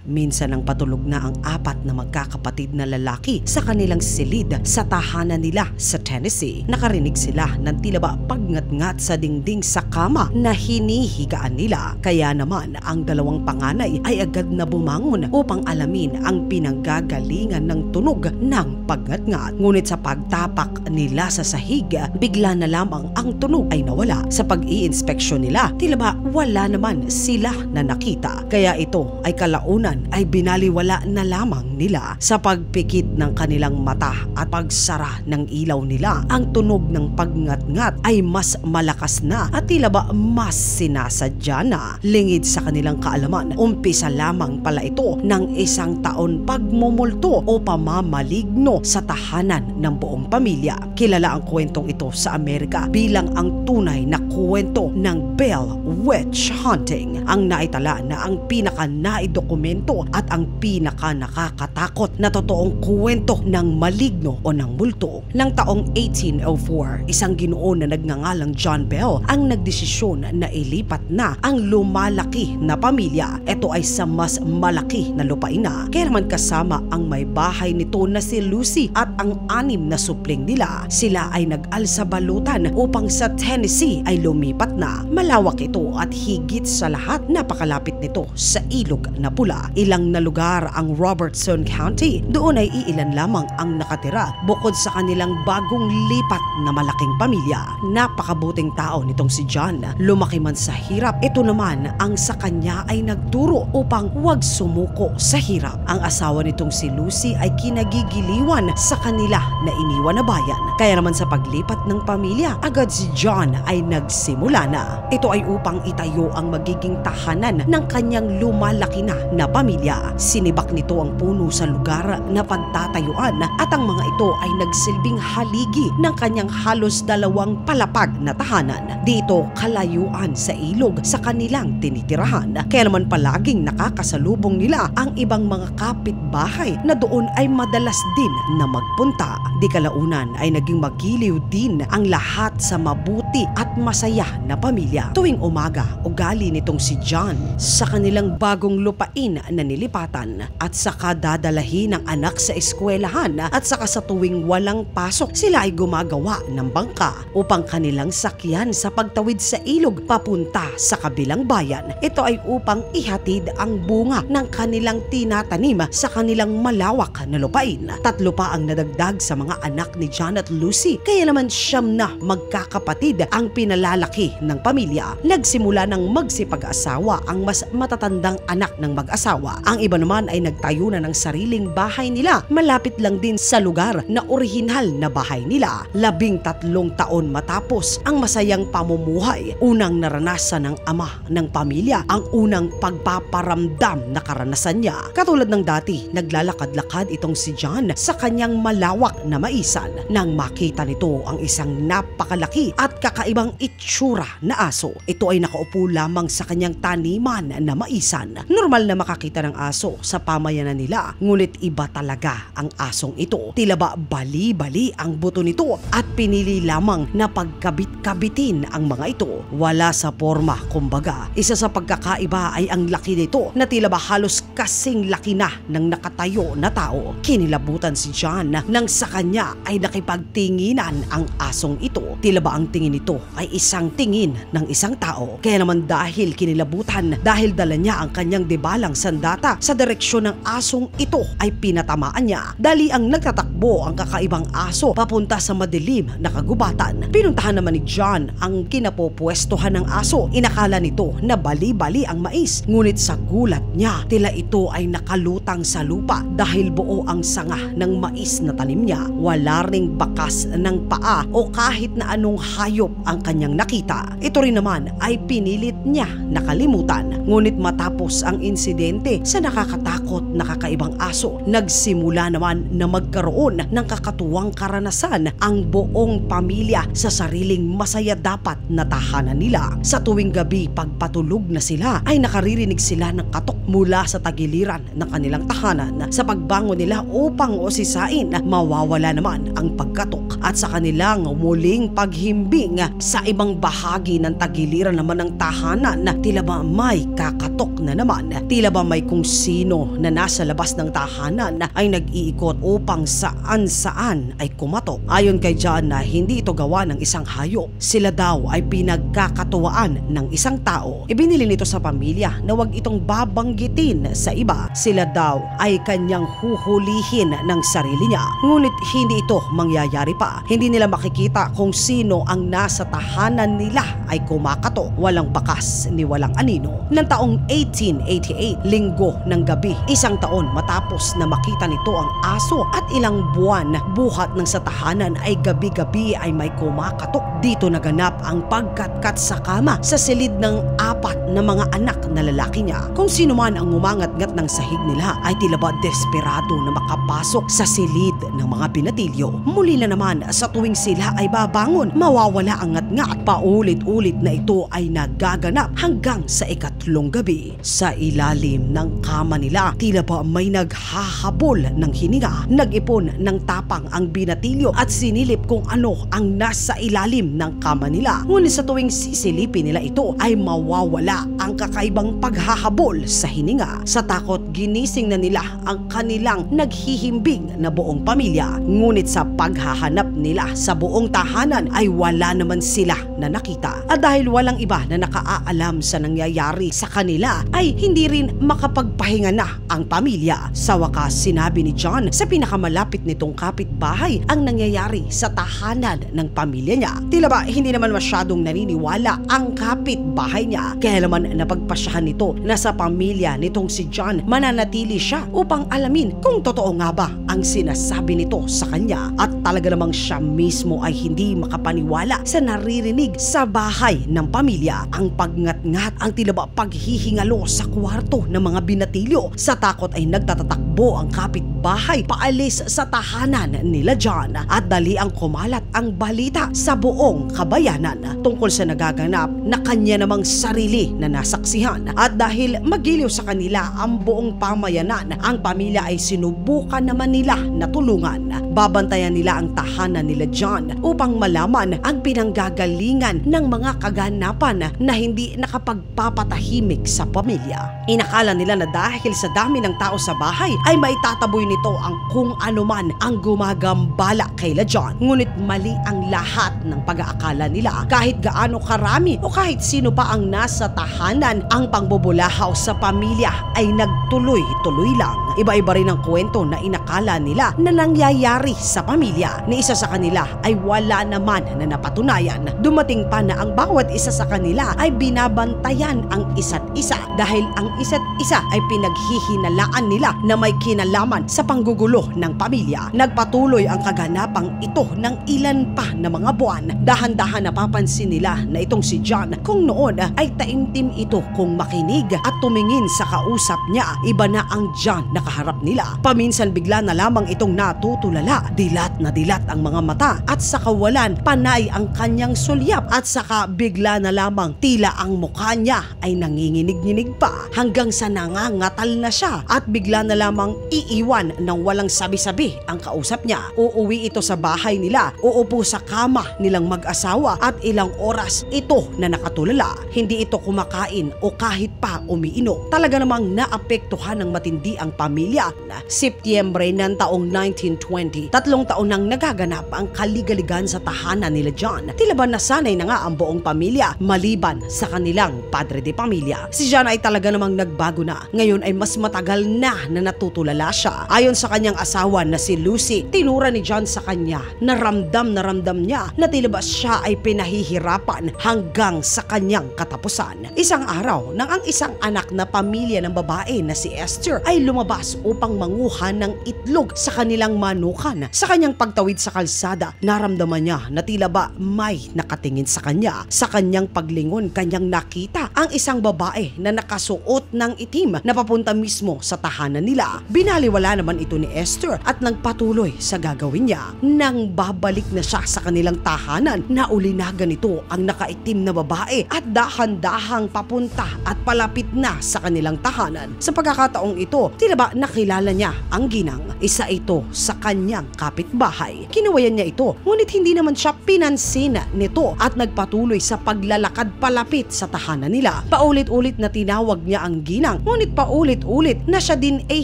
Minsan ang patulog na ang 4 na magkakapatid na lalaki sa kanilang silid sa tahanan nila sa Tennessee. Nakarinig sila ng tila ba pagngat-ngat sa dingding sa kama na hinihigaan nila. Kaya naman ang 2 panganay ay agad na bumangon upang alamin ang pinanggagalingan ng tunog ng pagngat-ngat. Ngunit sa pagtapak nila sa sahig, bigla na lamang ang tunog ay nawala. Sa pag-i-inspeksyon nila, tila ba wala naman sila na nakita. Kaya ito ay kalaunan ay binaliwala na lamang nila. Sa pagpikit ng kanilang mata at pagsara ng ilaw nila, ang tunog ng pagngat-ngat ay mas malakas na at tila ba mas sinasadya na. Lingid sa kanilang kaalaman, umpisa lamang pala ito ng 1 taon pagmumulto o pamamaligno sa tahanan ng buong pamilya. Kilala ang kwentong ito sa Amerika bilang ang tunay na kwento ng Bell Witch Hunting. Ang naitala na ang pinaka-naidokumento at ang pinaka-nakakatakot na totoong kwento ng maligno o ng multo. Nang taong 1804, isang Ginoo na nagngangalang John Bell ang nagdesisyon na ilipat na ang lumalaki na pamilya. Ito ay sa mas malaki na lupain na. Kaya naman kasama ang may bahay nito na si Lucy at ang 6 na supling nila. Sila ay nag-alsa balutan upang sa Tennessee ay lumipat na. Malawak ito at higit sa lahat napakalapit nito sa ilog na pula. Ilang na lugar ang Robertson County. Doon ay iilan lamang ang nakatira bukod sa kanilang bagong lipat na malaking pamilya. Napakabuting tao nitong si John. Lumaki man sa hirap, ito naman ang sa kanya ay nagturo upang huwag sumuko sa hirap. Ang asawa nitong si Lucy ay kinagigiliwan sa kanila na iniwan na bayan. Kaya naman sa paglipat ng pamilya, agad si John ay nagsimula na. Ito ay upang itayo ang magiging tahanan ng kanyang lumalaki na pamilya. Sinibak nito ang puno sa lugar na pagtatayuan at ang mga ito ay nagsilbing haligi ng kanyang halos 2 palapag na tahanan. Dito kalayuan sa ilog sa kanilang tinitirahan. Kaya naman palaging nakakasalubong nila ang ibang mga kapitbahay na doon ay madalas din na magpunta. Di kalaunan ay naging magiliw din ang lahat sa mabuti at masaya na pamilya. Tuwing umaga, ugali nitong si John sa kanilang bagong lupain na nilipatan at saka dadalahin ng anak sa eskwelahan at saka sa tuwing walang pasok, sila ay gumagawa ng bangka upang kanilang sakyan sa pagtawid sa ilog papunta sa kabilang bayan. Ito ay upang ihatid ang bunga ng kanilang tinatanim sa kanilang malawak na lupain. 3 pa ang nadagdag sa mga anak ni John at Lucy, kaya naman 9 na magkakapatid ang pinalalaki ng pamilya. Nagsimula ng magsipag-asawa ang mas matatandang anak ng mag-asawa. Ang iba naman ay nagtayo na ng sariling bahay nila malapit lang din sa lugar na orihinal na bahay nila. 13 taon matapos ang masayang pamumuhay, unang naranasan ng ama ng pamilya ang unang pagpaparamdam na karanasan niya. Katulad ng dati, naglalakad-lakad itong si John sa kanyang malawak na maisan nang makita nito ang isang napakalaki at kakaibang itsura na aso. Ito ay nakaupo lamang sa kanyang taniman na maisan. Normal na makakita ng aso sa pamayanan nila, ngunit iba talaga ang asong ito. Tila ba bali-bali ang buto nito at pinili lamang na pagkabit-kabitin ang mga ito. Wala sa forma, kumbaga. Isa sa pagkakaiba ay ang laki nito na tila ba halos kasing laki na ng nakatayo na tao. Kinilabutan si John nang sa kanya ay nakipagtinginan ang asong ito. Tila ba ang tingin nito ay isang tingin ng isang tao. Kaya naman dahil kinilabutan, dahil dala niya ang kanyang debalang sandata sa direksyon ng asong ito ay pinatamaan niya. Dali ang nagtatakbo ang kakaibang aso papunta sa madilim na kagubatan. Pinuntahan naman ni John ang kinapopwestuhan ng aso. Inakala nito na bali-bali ang mais, ngunit sa gulat niya, tila ito ay nakalutang sa lupa dahil buo ang sanga ng mais na tanim niya. Wala ring bakas ng paa o kahit na anong hayop ang kanyang nakita. Ito rin naman ay pinilit niya nakalimutan. Ngunit matapos ang insidente sa nakakatakot na kakaibang aso, nagsimula naman na magkaroon ng kakatuwang karanasan ang buong pamilya sa sariling masaya dapat na tahanan nila. Sa tuwing gabi, pagpatulog na sila, ay nakaririnig sila ng katok mula sa tagiliran ng kanilang tahanan. Sa pagbangon nila upang usisain, mawawala naman ang pagkatok at sa kanilang muling paghimbing sa ibang bahagi ng tagiliran naman ng tahanan, tila ba may kakatok na naman. Tila ba may may kung sino na nasa labas ng tahanan ay nag-iikot upang saan-saan ay kumatok. Ayon kay John na hindi ito gawa ng isang hayop. Sila daw ay pinagkakatuwaan ng isang tao. Ibinili nito sa pamilya na wag itong babanggitin sa iba. Sila daw ay kanyang huhulihin ng sarili niya. Ngunit hindi ito mangyayari pa. Hindi nila makikita kung sino ang nasa tahanan nila ay kumakatok. Walang bakas ni walang anino. Ng taong 1888, linggo ng gabi, isang taon matapos na makita nito ang aso at ilang buwan buhat ng sa tahanan ay gabi-gabi ay may kumakatok. Dito naganap ang pagkatkat sa kama sa silid ng 4 na mga anak na lalaki niya. Kung sino man ang umangat-ngat ng sahig nila ay tila ba desperado na makapasok sa silid ng mga binatilyo. Muli na naman sa tuwing sila ay babangon, mawawala ang ngat-ngat. Paulit-ulit na ito ay nagaganap hanggang sa ikatlong gabi. Sa ilalim ng kama nila, tila ba may naghahabol ng hininga. Nag-ipon ng tapang ang binatilyo at sinilip kung ano ang nasa ilalim ng kama nila. Ngunit sa tuwing sisilipin nila ito ay mawawala ang kakaibang paghahabol sa hininga. Sa takot, ginising na nila ang kanilang naghihimbing na buong pamilya. Ngunit sa paghahanap nila sa buong tahanan ay wala naman sila na nakita. At dahil walang iba na nakaalam sa nangyayari sa kanila ay hindi rin makapagpahinga na ang pamilya. Sa wakas, sinabi ni John sa pinakamalapit nitong kapitbahay ang nangyayari sa tahanan ng pamilya niya. Tila ba hindi naman masyadong naniniwala ang kapitbahay niya. Kaya naman napagpasyahan nito na sa pamilya nitong si John mananatili siya upang alamin kung totoo nga ba ang sinasabi nito sa kanya. At talaga namang siya mismo ay hindi makapaniwala sa naririnig sa bahay ng pamilya. Ang pagngat-ngat, ang tila ba paghihingalo sa kwarto ng mga binatilyo. Sa takot ay nagtatatakbo ang kapitbahay paalis sa tahanan nila John at dali ang kumalat ang balita sa buong kabayanan tungkol sa nagaganap na kanya namang sarili na nasaksihan. At dahil magiliw sa kanila ang buong pamayanan, ang pamilya ay sinubukan naman nila na tulungan. Babantayan nila ang tahanan nila John upang malaman ang pinanggagalingan ng mga kaganapan na hindi nakapagpapatahimik sa pamilya. Inakala nila na dahil sa dami ng tao sa bahay ay maitataboy nito ang kung anuman ang gumagambala kay John. Ngunit mali ang lahat ng pag-aakala nila. Kahit gaano karami o kahit sino pa ang nasa tahanan, ang pangbubulahaw sa pamilya ay nagtuloy-tuloy lang. Iba-iba rin ang kwento na inakala nila na nangyayari sa pamilya. Ni isa sa kanila ay wala naman na napatunayan. Dumating pa na ang bawat isa sa kanila ay binabantayan ang isa't isa dahil ang isa't isa ay pinaghihinalaan nila na may kinalaman sa panggugulo ng pamilya. Nagpatuloy ang kaganapang ito ng ilan pa na mga buwan. Dahan-dahan napapansin nila na itong si John kung noon ay taimtim ito kung makinig at tumingin sa kausap niya. Iba na ang John na kaharap nila. Paminsan bigla na lamang itong natutulala. Dilat na dilat ang mga mata at sa kawalan panay ang kanyang sulyap at saka bigla na lamang tila ang mukha niya ay nanginginig-nginig pa hanggang sa nangangatal na siya at bigla na lamang iiwan ng walang sabi-sabi ang kausap niya. Uuwi ito sa bahay nila, uupo sa kama nilang mag-asawa at ilang oras ito na nakatulala. Hindi ito kumakain o kahit pa umiinom. Talaga namang naapektuhan ng matindi ang pamilya. Setyembre ng taong 1920, 3 taon nang nagaganap ang kaligaligan sa tahanan nila John. Tila ba nasanay na nga ang buong pamilya maliban sa kanilang padre de pamilya. Si John ay talaga namang nagbago na. Ngayon ay mas matagal na natutulala siya. Ayon sa kanyang asawa na si Lucy, tinura ni John sa kanya na ramdam niya na tila ba siya ay pinahihirapan hanggang sa kanyang katapusan. Isang araw nang ang isang anak na pamilya ng babae na si Esther ay lumabas upang manguha ng itlog sa kanilang manukan. Sa kanyang pagtawid sa kalsada, naramdaman niya na tila ba may nakatingin sa kanya. Sa kanyang paglingon, kanyang nakita ang isang babae na nakasuot ng itim na papunta mismo sa tahanan nila. Binaliwala naman ito ni Esther at nagpatuloy sa gagawin niya. Nang babalik na siya sa kanilang tahanan, naulinagan ito ang nakaitim na babae at dahan-dahang papunta at palapit na sa kanilang tahanan. Sa pagkakataong ito, tila ba nakilala niya ang ginang. Isa ito sa kanyang kapitbahay. Kinawayan niya ito, ngunit hindi naman siya pinansin nito at nagpatuloy sa paglalakad palapit sa tahanan nila. Paulit-ulit na tinawag niya ang ginang, ngunit paulit-ulit na siya din ay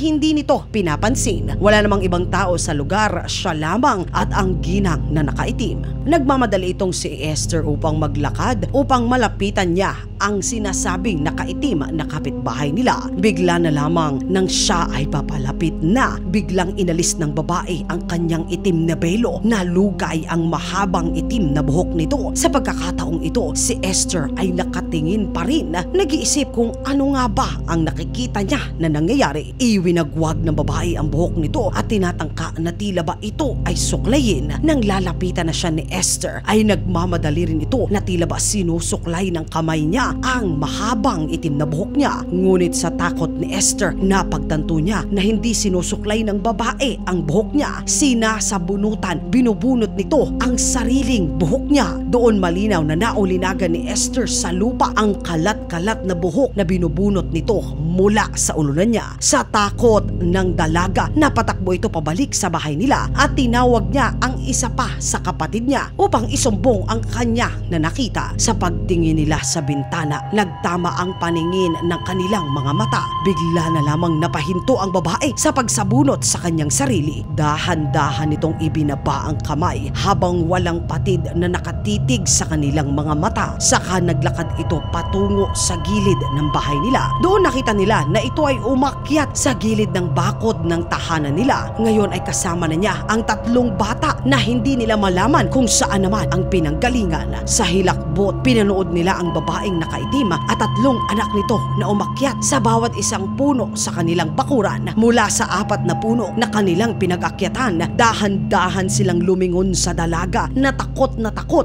hindi nito pinapansin. Wala namang ibang tao sa lugar, siya lamang at ang ginang na nakaitim. Nagmamadali itong si Esther upang maglakad upang malapitan niya ang sinasabing nakaitim na kapitbahay nila. Bigla na lamang nang siya ay papalapit na, biglang inalis ng babae ang kanyang itim na belo. Nalugay ang mahabang itim na buhok nito. Sa pagkakataong ito, si Esther ay nakatingin pa rin, nag-iisip kung ano nga ba ang nakikita niya na nangyayari. Iwinagwag ng babae ang buhok nito at tinatangka na tila ba ito ay suklayin. Nang lalapitan na siya ni Esther, ay nagmamadali rin ito na tila ba sinusuklay ng kamay niya ang mahabang itim na buhok niya. Ngunit sa takot ni Esther, napagtanto niya na hindi sinusuklay ng babae ang buhok niya. Sinasabunutan, binubunot nito ang sariling buhok niya. Doon malinaw na naulinagan ni Esther sa lupa ang kalat-kalat na buhok na binubunot nito mula sa ulunan niya. Sa takot ng dalaga, napatakbo ito pabalik sa bahay nila at tinawag niya ang isa pa sa kapatid niya upang isumbong ang kanya na nakita. Sa pagtingin nila sa bintana, nagtama ang paningin ng kanilang mga mata. Bigla na lamang napahinto ang babae sa pagsabunot sa kanyang sarili. Dahan-dahan nitong ibinaba ang kamay habang walang patid na nakatitig sa kanilang mga mata. Saka naglakad ito patungo sa gilid ng bahay nila. Doon nakita nila na ito ay umakyat sa gilid ng bakod ng tahanan nila. Ngayon ay kasama na niya ang 3 bata na hindi nila malaman kung saan naman ang pinanggalingan. Sa hilakbot, pinanood nila ang babaeng nakaitim at 3 anak nito na umakyat sa bawat isang puno sa kanilang bakuran. Mula sa 4 na puno na kanilang pinag-akyatan, dahan-dahan silang lumingon sa dalaga na takot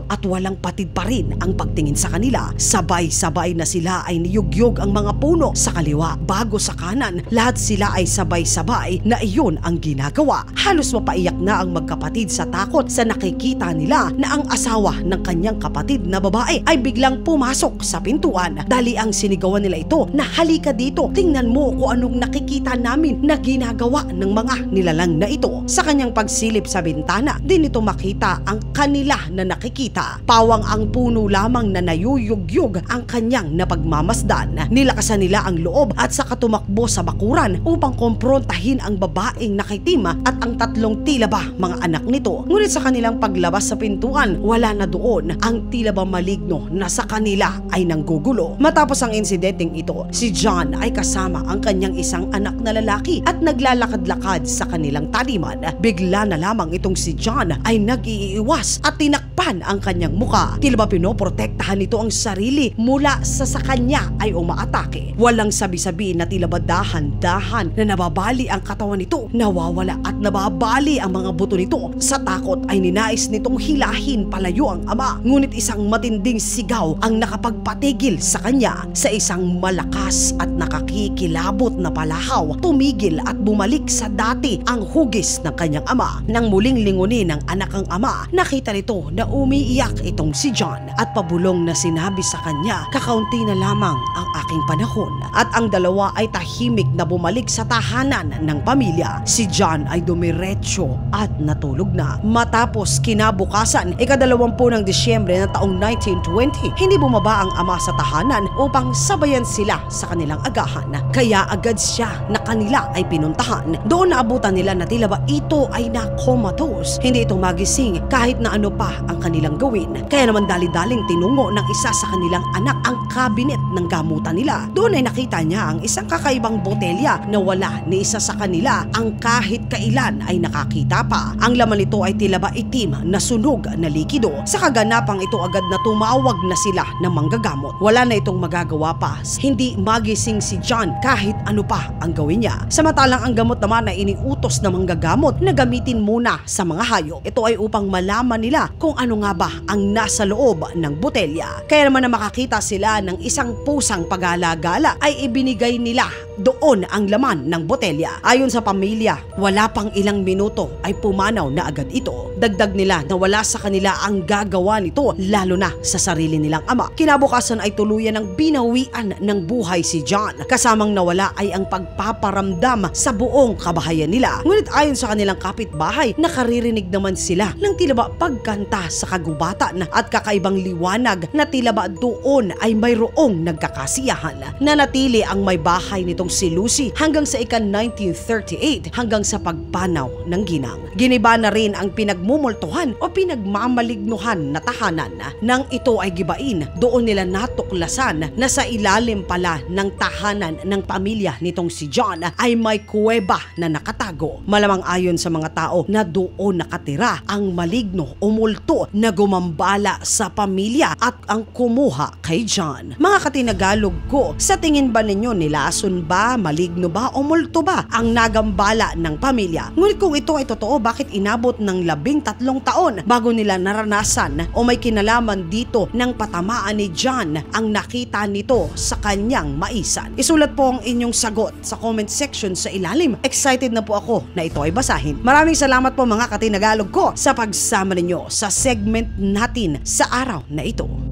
at walang patid pa rin ang pagtingin sa kanila. Sabay-sabay na sila ay niyugyog ang mga puno sa kaliwa bago sa kanan. Lahat sila ay sabay-sabay na iyon ang ginagawa. Halos mapaiyak na ang magkapatid sa takot sa nakikita nila na ang asawa ng kanyang kapatid na babae ay biglang pumasok sa pintuan. Dali ang sinigawan nila ito na halika dito, tingnan mo kung anong nakikita namin na ginagawa ng mga nilalang na ito. Sa kanyang pagsilip sa bintana, din ito makita ang kanila na nakikita. Pawang ang puno lamang na nayuyugyug ang kanyang napagmamasdan. Nilakasan nila ang loob at saka tumakbo sa bakuran upang komprontahin ang babaeng nakaitim at ang 3 tila ba mga anak nito. Ngunit sa kanilang paglabas sa pintuan, wala na doon ang tila ba maligno na sa kanila ay nanggugulo. Matapos ang insidenteng ito, si John ay kasama ang kanyang isang anak na lalaki at naglalakad-lakad sa kanilang taniman. Bigla na lamang itong si John ay nag-iiwas at tinakpan ang kanyang muka. Tila ba pinoprotektahan nito ang sarili mula sa kanya ay umaatake. Walang sabi-sabi na tila ba dahan-dahan na nababali ang katawan nito, nawawala at nababali ang mga buto nito. Sa takot ay ninais nitong hilahin palayo ang ama, ngunit isang matinding sigaw ang nakapagpatigil sa kanya. Sa isang malakas at nakakikilabot na palahaw, tumigil at bumalik sa dati ang hugis ng kanyang ama. Nang muling lingunin ng anak ang ama, nakita nito na umiiyak itong si John at pabulong na sinabi sa kanya, kakaunti na lamang ang aking panahon. At ang dalawa ay tahimik na bumalik sa tahanan ng pamilya. Si John ay dumiretso at natulog na. Matapos kinabukasan, 20 ng Disyembre ng taong 1920, hindi bumaba ang ama sa tahanan upang sabayan sila sa kanilang agahan. Kaya agad siya na kanila ay pinuntahan. Doon naabutan nila na tila ba ito ay na-comatose. Hindi ito magising kahit na ano pa ang kanilang gawin. Kaya naman dali-daling tinungo ng isa sa kanilang anak ang kabinet ng gamutan nila. Doon ay nakita niya ang isang kakaibang botelya na wala ni isa sa kanila ang kahit kailan ay nakakita pa. Ang laman nito ay tila ba itim na sunog na likido. Sa kaganapang ito agad na tumawag na sila ng manggagamot. Wala na itong magagawa pa. Hindi magising si John kahit ano pa ang gawin niya. Samantalang ang gamot naman ay iniutos ng manggagamot na gamitin muna sa mga hayop. Ito ay upang malaman nila kung ano nga ba ang nasa loob ng botelya. Kaya naman na makakita sila ng isang pusang pag-alagala ay ibinigay nila doon ang laman ng botelya. Ayon sa pamilya, wala pang ilang minuto ay pumanaw na agad ito. Dagdag nila na wala sa kanila ang gagawa nito, lalo na sa sarili nilang ama. Kinabukasan ay tuluyan ng binawian ng buhay si John. Kasamang nawala ay ang pagpaparamdam sa buong kabahayan nila. Ngunit ayon sa kanilang kapitbahay, nakaririnig naman sila ng tila ba pagkanta sa kagubatan at kakaibang liwanag na tila ba doon ay mayroong nagkakasiyahan. Nanatili ang may bahay nitong si Lucy hanggang sa ika-1938 hanggang sa pagpanaw ng ginang. Giniba na rin ang pinagmumultuhan o pinagmamalignuhan na tahanan. Nang ito ay gibain, doon nila natuklasan na sa ilalim pala ng tahanan ng pamilya nitong si John ay may kuweba na nakatago. Malamang ayon sa mga tao na doon nakatira ang maligno o multo na gumambala sa pamilya at ang kumuha kay John. Mga katinagalog ko, sa tingin ba ninyo nilason ba, maligno ba o multo ba ang nagambala ng pamilya? Ngunit kung ito ay totoo, bakit inabot ng 13 taon bago nila naranasan o may kinalaman dito ng patamaan ni John ang nakita nito sa kanyang maisan? Isulat po ang inyong sagot sa comment section sa ilalim. Excited na po ako na ito ay basahin. Maraming salamat po mga katinagalog ko sa pagsama ninyo sa segment natin sa araw na ito.